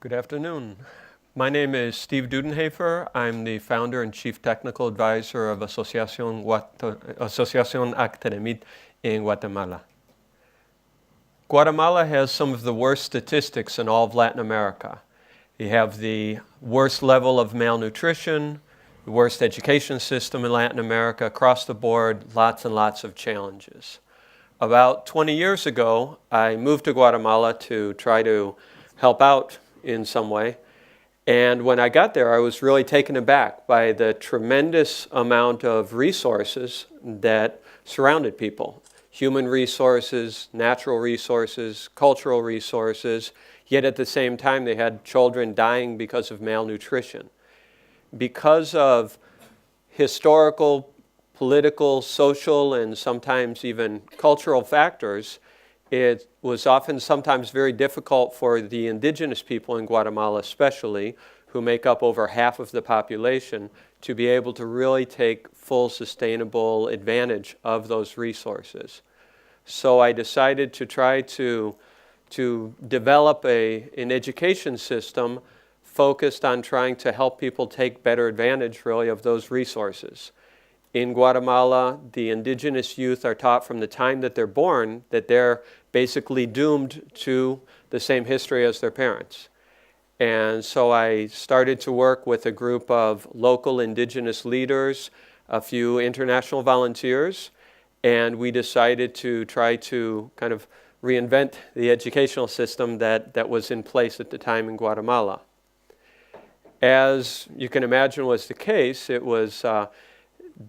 Good afternoon. My name is Steve Dudenhoefer. I'm the founder and chief technical advisor of Asociación Ak'Tenamit in Guatemala. Guatemala has some of the worst statistics in all of Latin America. You have the worst level of malnutrition, the worst education system in Latin America, across the board, lots and lots of challenges. About 20 years ago, I moved to Guatemala to try to help out in some way. And when I got there, I was really taken aback by the tremendous amount of resources that surrounded people. Human resources, natural resources, cultural resources, yet at the same time they had children dying because of malnutrition. Because of historical, political, social, and sometimes even cultural factors, it was often sometimes very difficult for the indigenous people in Guatemala especially, who make up over half of the population, to be able to really take full sustainable advantage of those resources. So I decided to try to develop an education system focused on trying to help people take better advantage really of those resources. In Guatemala, the indigenous youth are taught from the time that they're born that they're basically doomed to the same history as their parents. And so I started to work with a group of local indigenous leaders, a few international volunteers, and we decided to try to kind of reinvent the educational system that was in place at the time in Guatemala. As you can imagine was the case, it was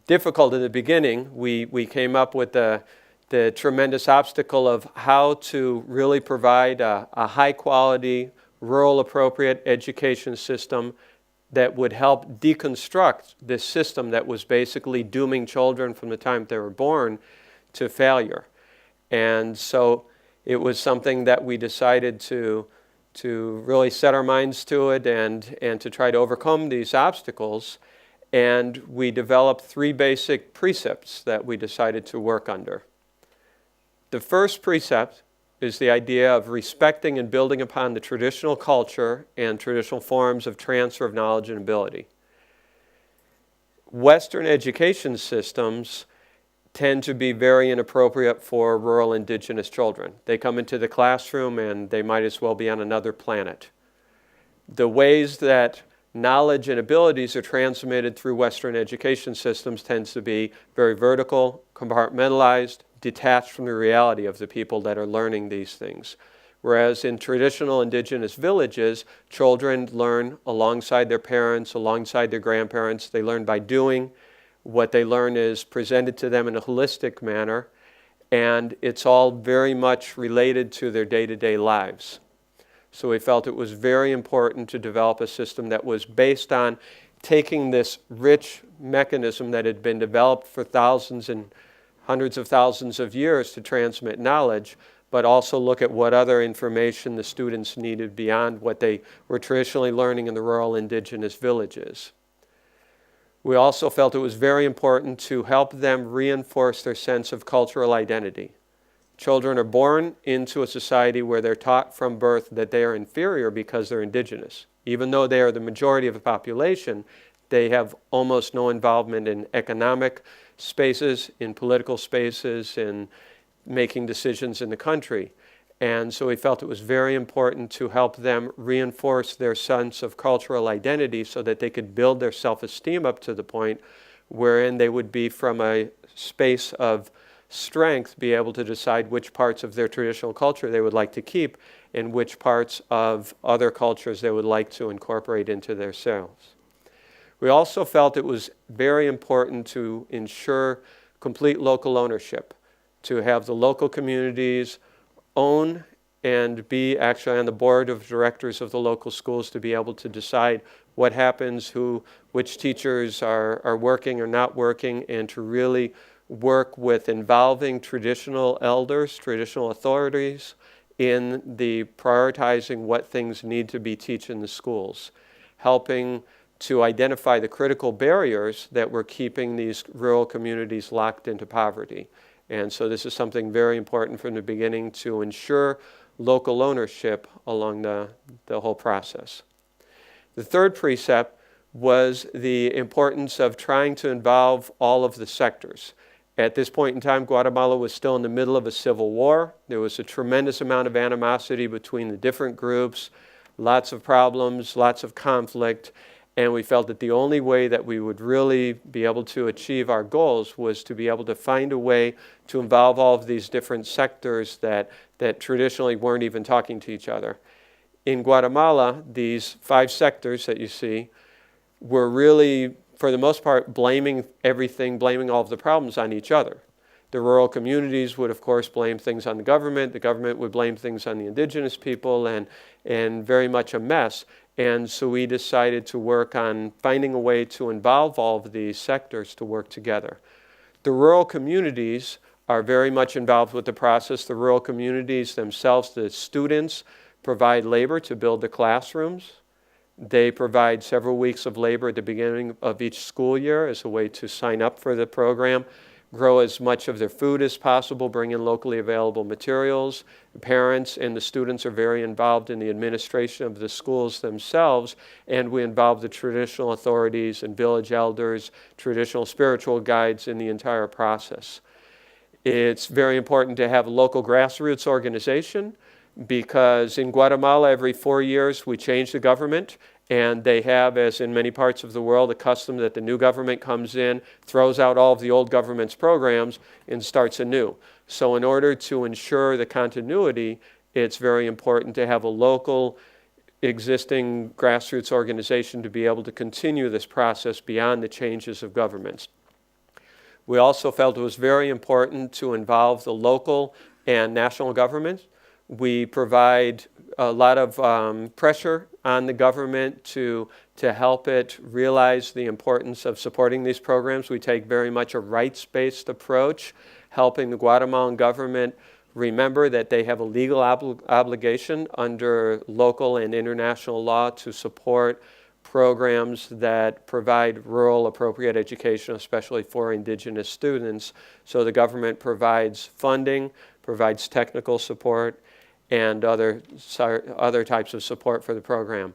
difficult in the beginning. We came up with the tremendous obstacle of how to really provide a high quality, rural appropriate education system that would help deconstruct this system that was basically dooming children from the time they were born to failure. And so it was something that we decided to really set our minds to it and to try to overcome these obstacles. And we developed three basic precepts that we decided to work under. The first precept is the idea of respecting and building upon the traditional culture and traditional forms of transfer of knowledge and ability. Western education systems tend to be very inappropriate for rural indigenous children. They come into the classroom and they might as well be on another planet. The ways that knowledge and abilities are transmitted through Western education systems tends to be very vertical, compartmentalized, detached from the reality of the people that are learning these things. Whereas in traditional indigenous villages, children learn alongside their parents, alongside their grandparents. They learn by doing. What they learn is presented to them in a holistic manner, and it's all very much related to their day-to-day lives. So we felt it was very important to develop a system that was based on taking this rich mechanism that had been developed for thousands and hundreds of thousands of years to transmit knowledge, but also look at what other information the students needed beyond what they were traditionally learning in the rural indigenous villages. We also felt it was very important to help them reinforce their sense of cultural identity. Children are born into a society where they're taught from birth that they are inferior because they're indigenous. Even though they are the majority of the population, they have almost no involvement in economic spaces, in political spaces, in making decisions in the country. And so we felt it was very important to help them reinforce their sense of cultural identity so that they could build their self-esteem up to the point wherein they would be from a space of strength, be able to decide which parts of their traditional culture they would like to keep and which parts of other cultures they would like to incorporate into themselves. We also felt it was very important to ensure complete local ownership, to have the local communities own and be actually on the board of directors of the local schools to be able to decide what happens, which teachers are working or not working, and to really work with involving traditional elders, traditional authorities in the prioritizing what things need to be taught in the schools, helping to identify the critical barriers that were keeping these rural communities locked into poverty, And so this is something very important from the beginning to ensure local ownership along the whole process. The third precept was the importance of trying to involve all of the sectors. At this point in time, Guatemala was still in the middle of a civil war. There was a tremendous amount of animosity between the different groups, lots of problems, lots of conflict, and we felt that the only way that we would really be able to achieve our goals was to be able to find a way to involve all of these different sectors that traditionally weren't even talking to each other. In Guatemala, these 5 sectors that you see were really, for the most part, blaming everything, blaming all of the problems on each other. The rural communities would, of course, blame things on the government would blame things on the indigenous people, and very much a mess. And so we decided to work on finding a way to involve all of these sectors to work together. The rural communities are very much involved with the process. The rural communities themselves, the students, provide labor to build the classrooms. They provide several weeks of labor at the beginning of each school year as a way to sign up for the program, grow as much of their food as possible, bring in locally available materials. The parents and the students are very involved in the administration of the schools themselves, and we involve the traditional authorities and village elders, traditional spiritual guides in the entire process. It's very important to have a local grassroots organization, because in Guatemala, every 4 years, we change the government, and they have, as in many parts of the world, a custom that the new government comes in, throws out all of the old government's programs, and starts anew. So in order to ensure the continuity, it's very important to have a local existing grassroots organization to be able to continue this process beyond the changes of governments. We also felt it was very important to involve the local and national governments. We provide a lot of pressure on the government to help it realize the importance of supporting these programs. We take very much a rights-based approach, helping the Guatemalan government remember that they have a legal obligation under local and international law to support programs that provide rural appropriate education, especially for indigenous students. So the government provides funding, provides technical support, and other types of support for the program.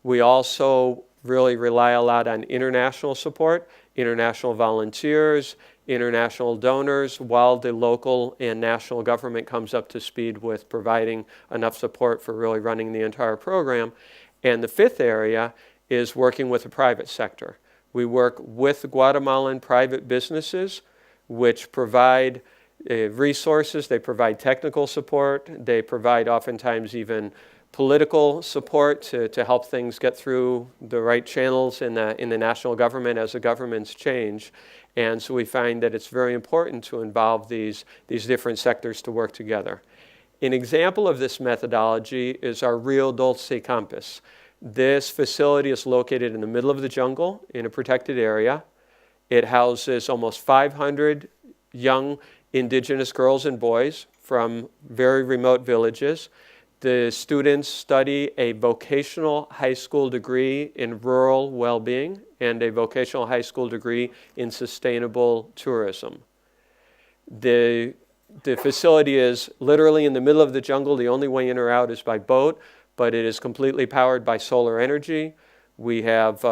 We also really rely a lot on international support, international volunteers, international donors, while the local and national government comes up to speed with providing enough support for really running the entire program. And the 5th area is working with the private sector. We work with Guatemalan private businesses, which provide resources, they provide technical support, they provide oftentimes even political support to help things get through the right channels in the national government as the governments change. And so we find that it's very important to involve these different sectors to work together. An example of this methodology is our Rio Dulce campus. This facility is located in the middle of the jungle in a protected area. It houses almost 500 young indigenous girls and boys from very remote villages. The students study a vocational high school degree in rural well-being and a vocational high school degree in sustainable tourism. The facility is literally in the middle of the jungle. The only way in or out is by boat, but it is completely powered by solar energy. We have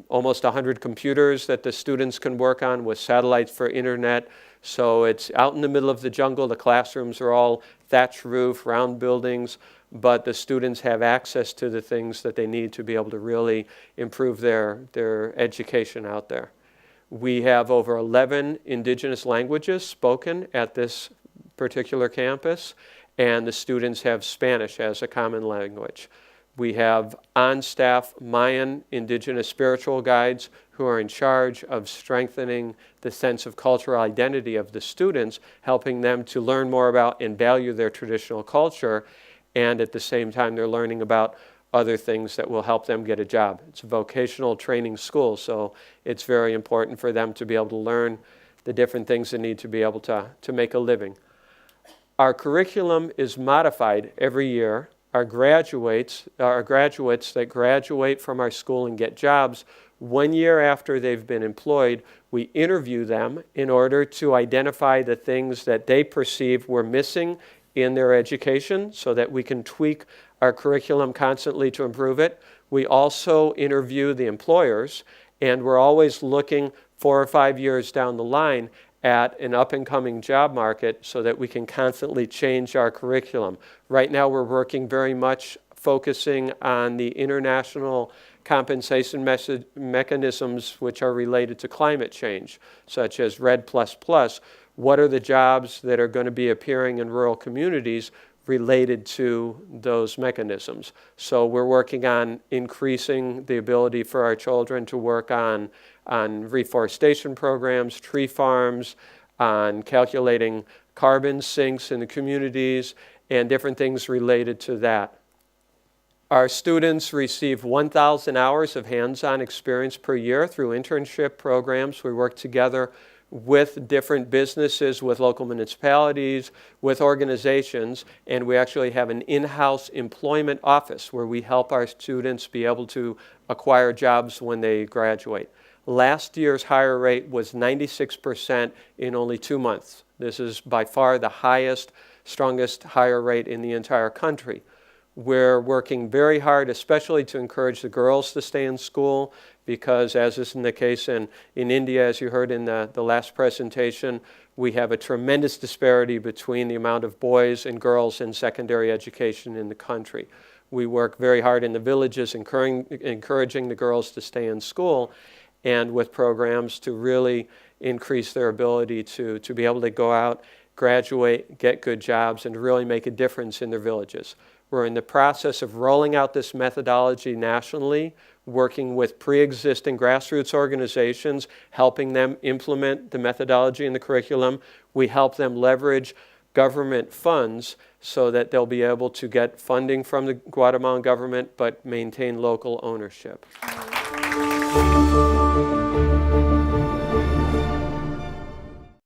almost 100 computers that the students can work on with satellites for internet. So it's out in the middle of the jungle. The classrooms are all thatched roof, round buildings, but the students have access to the things that they need to be able to really improve their education out there. We have over 11 indigenous languages spoken at this particular campus, and the students have Spanish as a common language. We have on-staff Mayan indigenous spiritual guides who are in charge of strengthening the sense of cultural identity of the students, helping them to learn more about and value their traditional culture, and at the same time they're learning about other things that will help them get a job. It's a vocational training school, so it's very important for them to be able to learn the different things they need to be able to make a living. Our curriculum is modified every year. Our graduates that graduate from our school and get jobs 1 year after they've been employed, we interview them in order to identify the things that they perceive were missing in their education so that we can tweak our curriculum constantly to improve it. We also interview the employers, and we're always looking 4 or 5 years down the line at an up-and-coming job market so that we can constantly change our curriculum. Right now we're working very much focusing on the international compensation mechanisms which are related to climate change, such as RED++. What are the jobs that are going to be appearing in rural communities related to those mechanisms? So we're working on increasing the ability for our children to work on reforestation programs, tree farms, on calculating carbon sinks in the communities, and different things related to that. Our students receive 1,000 hours of hands-on experience per year through internship programs. We work together with different businesses, with local municipalities, with organizations, and we actually have an in-house employment office where we help our students be able to acquire jobs when they graduate. Last year's hire rate was 96% in only 2 months. This is by far the highest, strongest hire rate in the entire country. We're working very hard, especially to encourage the girls to stay in school, because as is in the case in India, as you heard in the last presentation, we have a tremendous disparity between the amount of boys and girls in secondary education in the country. We work very hard in the villages, encouraging the girls to stay in school, and with programs to really increase their ability to be able to go out, graduate, get good jobs, and really make a difference in their villages. We're in the process of rolling out this methodology nationally, working with pre-existing grassroots organizations, helping them implement the methodology in the curriculum. We help them leverage government funds so that they'll be able to get funding from the Guatemalan government but maintain local ownership.